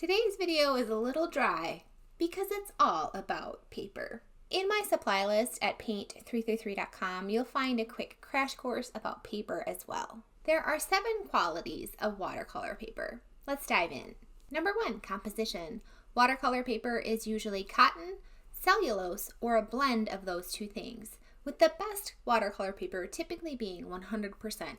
Today's video is a little dry because it's all about paper. In my supply list at paint333.com, you'll find a quick crash course about paper as well. There are 7 qualities of watercolor paper. Let's dive in. Number 1, composition. Watercolor paper is usually cotton, cellulose, or a blend of those two things, with the best watercolor paper typically being 100%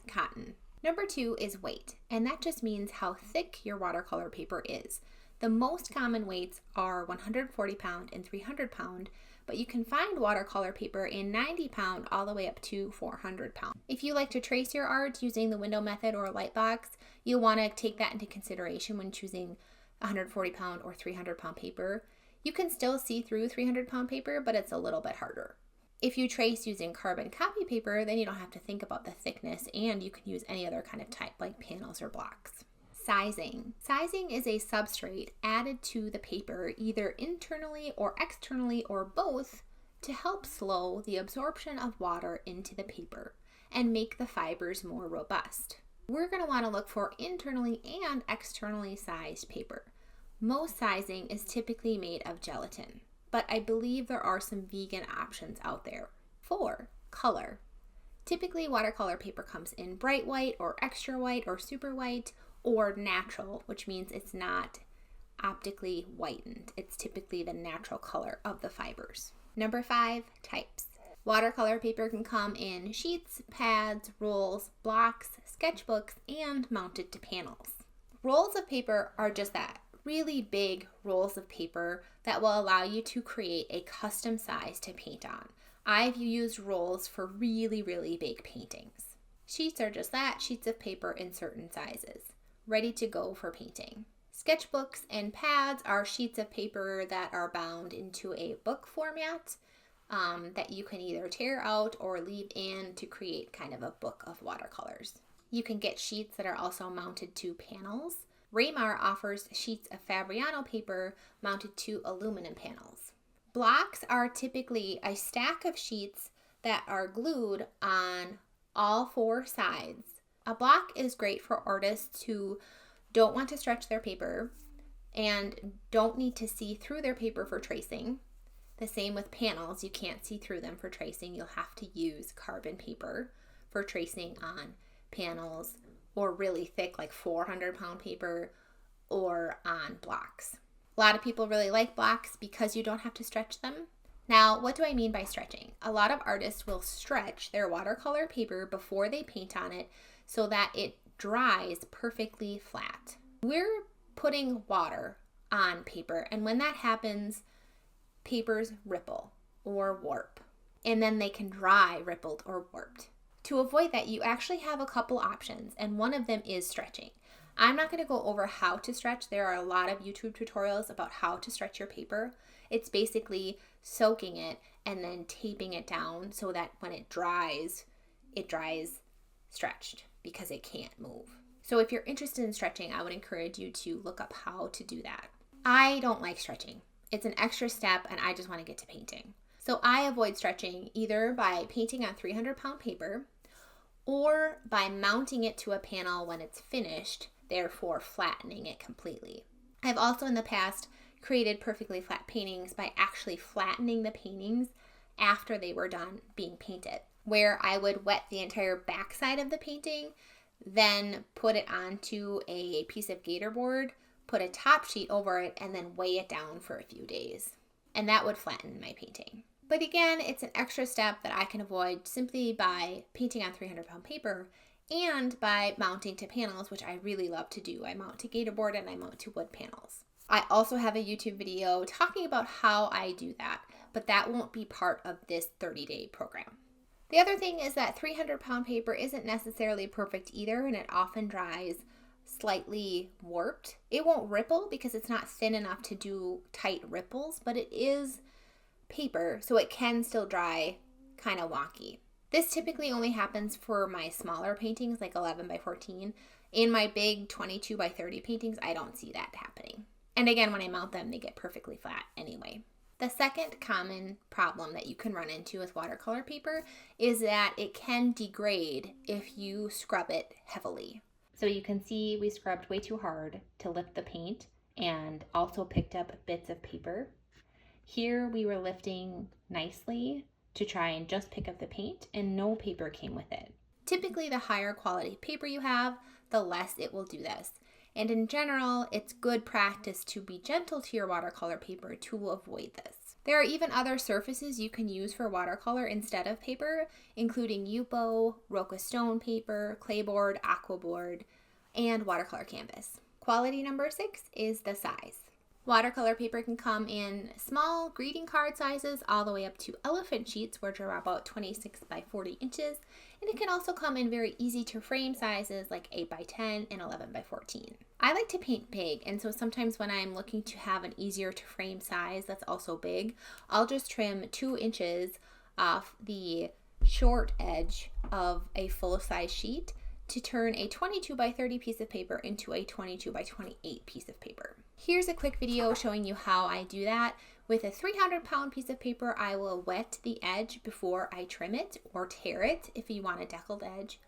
cotton. Number 2 is weight, and that just means how thick your watercolor paper is. The most common weights are 140 pound and 300 pound, but you can find watercolor paper in 90 pound all the way up to 400 pound. If you like to trace your art using the window method or a light box, you'll want to take that into consideration when choosing 140 pound or 300 pound paper. You can still see through 300 pound paper, but it's a little bit harder. If you trace using carbon copy paper, then you don't have to think about the thickness, and you can use any other kind of type like panels or blocks. Sizing. Sizing is a substrate added to the paper either internally or externally or both to help slow the absorption of water into the paper and make the fibers more robust. We're going to want to look for internally and externally sized paper. Most sizing is typically made of gelatin, but I believe there are some vegan options out there. 4, color. Typically watercolor paper comes in bright white or extra white or super white, or natural, which means it's not optically whitened. It's typically the natural color of the fibers. Number 5, types. Watercolor paper can come in sheets, pads, rolls, blocks, sketchbooks, and mounted to panels. Rolls of paper are just that, really big rolls of paper that will allow you to create a custom size to paint on. I've used rolls for really, really big paintings. Sheets are just that, sheets of paper in certain sizes, ready to go for painting. Sketchbooks and pads are sheets of paper that are bound into a book format that you can either tear out or leave in to create kind of a book of watercolors. You can get sheets that are also mounted to panels. Raymar offers sheets of Fabriano paper mounted to aluminum panels. Blocks are typically a stack of sheets that are glued on all 4 sides. A block is great for artists who don't want to stretch their paper and don't need to see through their paper for tracing. The same with panels. You can't see through them for tracing. You'll have to use carbon paper for tracing on panels or really thick like 400 pound paper or on blocks. A lot of people really like blocks because you don't have to stretch them. Now, what do I mean by stretching? A lot of artists will stretch their watercolor paper before they paint on it so that it dries perfectly flat. We're putting water on paper, and when that happens, papers ripple or warp, and then they can dry rippled or warped. To avoid that, you actually have a couple options, and one of them is stretching. I'm not going to go over how to stretch. There are a lot of YouTube tutorials about how to stretch your paper. It's basically soaking it and then taping it down so that when it dries stretched because it can't move. So if you're interested in stretching, I would encourage you to look up how to do that. I don't like stretching. It's an extra step and I just want to get to painting. So I avoid stretching either by painting on 300 pound paper or by mounting it to a panel when it's finished, therefore flattening it completely. I've also in the past created perfectly flat paintings by actually flattening the paintings after they were done being painted, where I would wet the entire backside of the painting, then put it onto a piece of gator board, put a top sheet over it, and then weigh it down for a few days. And that would flatten my painting. But again, it's an extra step that I can avoid simply by painting on 300 pound paper and by mounting to panels, which I really love to do. I mount to gator board and I mount to wood panels. I also have a YouTube video talking about how I do that, but that won't be part of this 30-day program. The other thing is that 300 pound paper isn't necessarily perfect either, and it often dries slightly warped. It won't ripple because it's not thin enough to do tight ripples, but it is paper, so it can still dry kind of wonky. This typically only happens for my smaller paintings, like 11 by 14. In my big 22 by 30 paintings, I don't see that happening. And again, when I mount them, they get perfectly flat anyway. The second common problem that you can run into with watercolor paper is that it can degrade if you scrub it heavily. So you can see we scrubbed way too hard to lift the paint, and also picked up bits of paper. Here we were lifting nicely to try and just pick up the paint, and no paper came with it. Typically, the higher quality paper you have, the less it will do this. And in general, it's good practice to be gentle to your watercolor paper to avoid this. There are even other surfaces you can use for watercolor instead of paper, including Yupo, Roca stone paper, clayboard, aquaboard, and watercolor canvas. Quality number 6 is the size. Watercolor paper can come in small greeting card sizes all the way up to elephant sheets, which are about 26 by 40 inches. And it can also come in very easy to frame sizes like 8 by 10 and 11 by 14. I like to paint big, and so sometimes when I'm looking to have an easier to frame size that's also big, I'll just trim 2 inches off the short edge of a full-size sheet to turn a 22 by 30 piece of paper into a 22 by 28 piece of paper. Here's a quick video showing you how I do that. With a 300-pound piece of paper, I will wet the edge before I trim it or tear it if you want a deckled edge.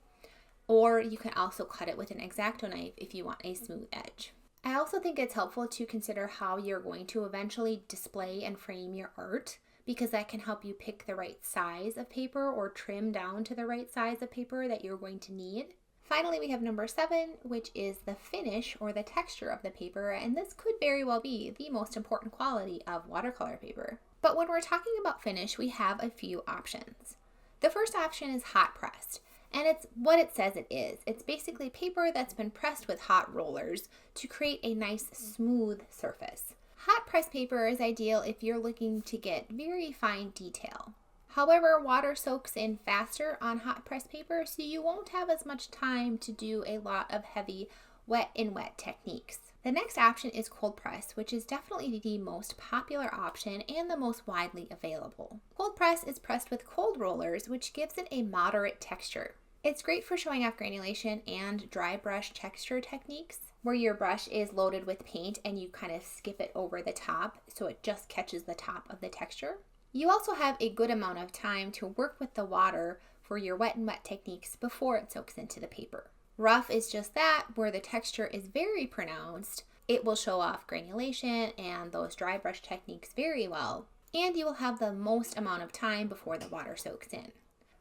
Or you can also cut it with an X-Acto knife if you want a smooth edge. I also think it's helpful to consider how you're going to eventually display and frame your art, because that can help you pick the right size of paper or trim down to the right size of paper that you're going to need. Finally, we have number 7, which is the finish or the texture of the paper, and this could very well be the most important quality of watercolor paper. But when we're talking about finish, we have a few options. The first option is hot pressed, and it's what it says it is. It's basically paper that's been pressed with hot rollers to create a nice smooth surface. Hot pressed paper is ideal if you're looking to get very fine detail. However, water soaks in faster on hot press paper, so you won't have as much time to do a lot of heavy wet in wet techniques. The next option is cold press, which is definitely the most popular option and the most widely available. Cold press is pressed with cold rollers, which gives it a moderate texture. It's great for showing off granulation and dry brush texture techniques, where your brush is loaded with paint and you kind of skip it over the top so it just catches the top of the texture. You also have a good amount of time to work with the water for your wet and wet techniques before it soaks into the paper. Rough is just that, where the texture is very pronounced. It will show off granulation and those dry brush techniques very well, and you will have the most amount of time before the water soaks in.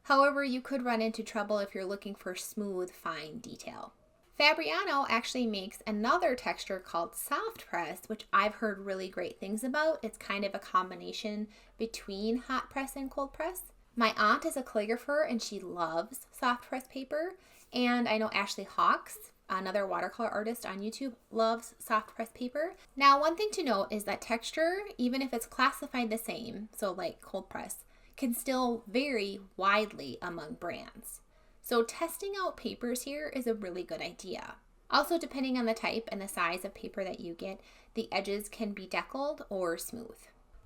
However, you could run into trouble if you're looking for smooth, fine detail. Fabriano actually makes another texture called soft press, which I've heard really great things about. It's kind of a combination between hot press and cold press. My aunt is a calligrapher and she loves soft press paper. And I know Ashley Hawks, another watercolor artist on YouTube, loves soft press paper. Now, one thing to note is that texture, even if it's classified the same, so like cold press, can still vary widely among brands. So testing out papers here is a really good idea. Also, depending on the type and the size of paper that you get, the edges can be deckled or smooth.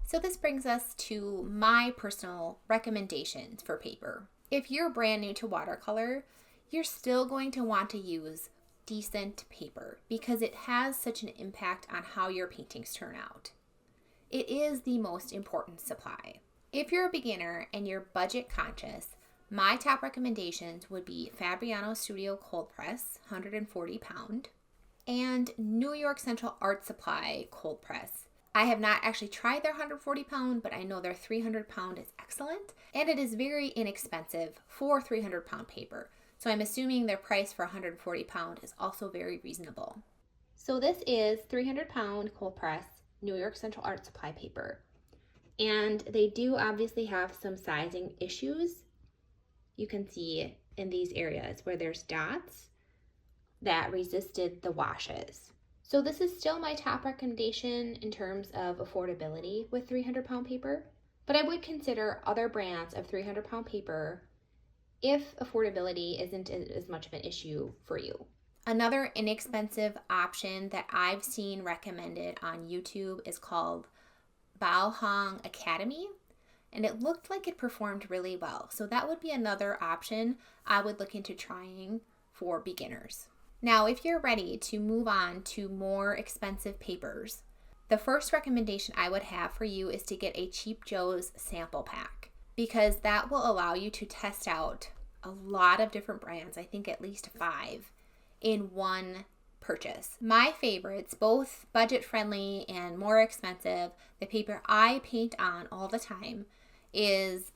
So this brings us to my personal recommendations for paper. If you're brand new to watercolor, you're still going to want to use decent paper because it has such an impact on how your paintings turn out. It is the most important supply. If you're a beginner and you're budget conscious, my top recommendations would be Fabriano Studio Cold Press, 140 pound, and New York Central Art Supply Cold Press. I have not actually tried their 140 pound, but I know their 300 pound is excellent, and it is very inexpensive for 300 pound paper. So I'm assuming their price for 140 pound is also very reasonable. So this is 300 pound cold press New York Central Art Supply paper. And they do obviously have some sizing issues. You can see in these areas where there's dots that resisted the washes. So this is still my top recommendation in terms of affordability with 300 pound paper, but I would consider other brands of 300 pound paper if affordability isn't as much of an issue for you. Another inexpensive option that I've seen recommended on YouTube is called Bao Hong Academy, and it looked like it performed really well. So that would be another option I would look into trying for beginners. Now, if you're ready to move on to more expensive papers, the first recommendation I would have for you is to get a Cheap Joe's sample pack, because that will allow you to test out a lot of different brands, I think at least 5, in one purchase. My favorites, both budget friendly and more expensive, the paper I paint on all the time is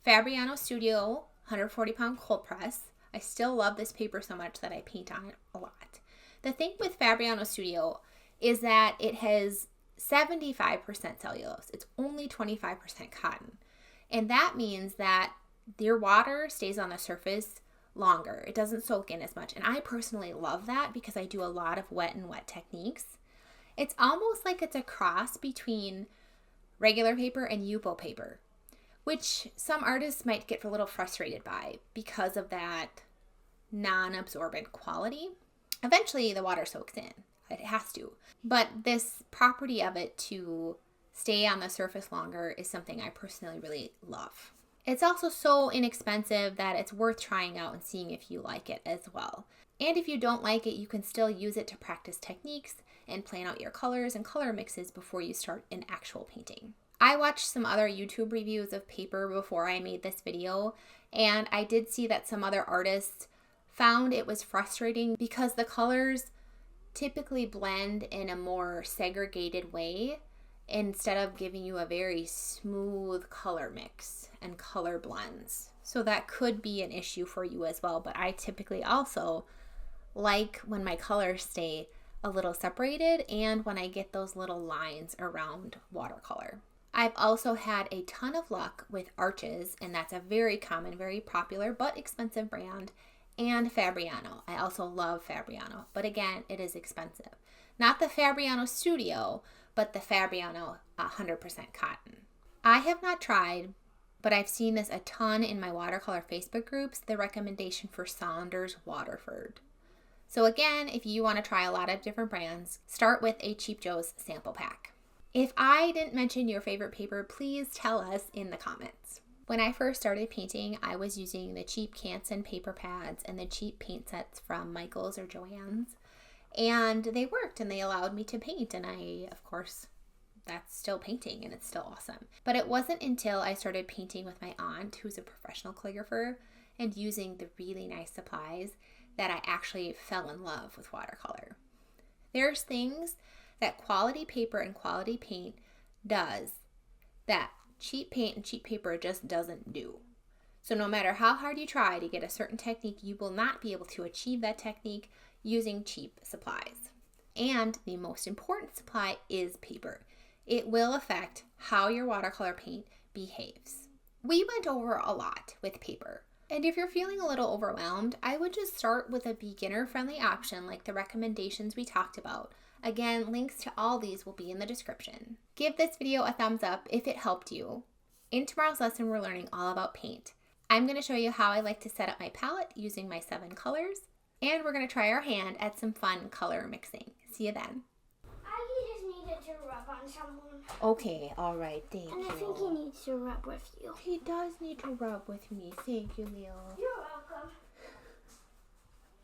Fabriano Studio 140 pound cold press. I still love this paper so much that I paint on it a lot. The thing with Fabriano Studio is that it has 75% cellulose. It's only 25% cotton. And that means that your water stays on the surface longer. It doesn't soak in as much. And I personally love that because I do a lot of wet and wet techniques. It's almost like it's a cross between regular paper and Yupo paper, which some artists might get a little frustrated by because of that non-absorbent quality. Eventually the water soaks in. It has to. But this property of it to stay on the surface longer is something I personally really love. It's also so inexpensive that it's worth trying out and seeing if you like it as well. And if you don't like it, you can still use it to practice techniques and plan out your colors and color mixes before you start an actual painting. I watched some other YouTube reviews of paper before I made this video, and I did see that some other artists found it was frustrating because the colors typically blend in a more segregated way instead of giving you a very smooth color mix and color blends. So that could be an issue for you as well, but I typically also like when my colors stay a little separated and when I get those little lines around watercolor. I've also had a ton of luck with Arches, and that's a very common, very popular but expensive brand, and Fabriano. I also love Fabriano, but again, it is expensive. Not the Fabriano Studio, but the Fabriano 100% cotton. I have not tried, but I've seen this a ton in my watercolor Facebook groups, the recommendation for Saunders Waterford. So again, if you want to try a lot of different brands, start with a Cheap Joe's sample pack. If I didn't mention your favorite paper, please tell us in the comments. When I first started painting, I was using the cheap Canson paper pads and the cheap paint sets from Michael's or Joann's. And they worked and they allowed me to paint. And I, of course, that's still painting and it's still awesome. But it wasn't until I started painting with my aunt, who's a professional calligrapher, and using the really nice supplies that I actually fell in love with watercolor. There's things that quality paper and quality paint does that cheap paint and cheap paper just doesn't do. So no matter how hard you try to get a certain technique, you will not be able to achieve that technique using cheap supplies. And the most important supply is paper. It will affect how your watercolor paint behaves. We went over a lot with paper. And if you're feeling a little overwhelmed, I would just start with a beginner-friendly option like the recommendations we talked about. Again, links to all these will be in the description. Give this video a thumbs up if it helped you. In tomorrow's lesson, we're learning all about paint. I'm going to show you how I like to set up my palette using my 7 colors, and we're going to try our hand at some fun color mixing. See you then. I just needed to rub on someone. Okay, all right, thank you. And I think he needs to rub with you. He does need to rub with me. Thank you, Leo. You're welcome.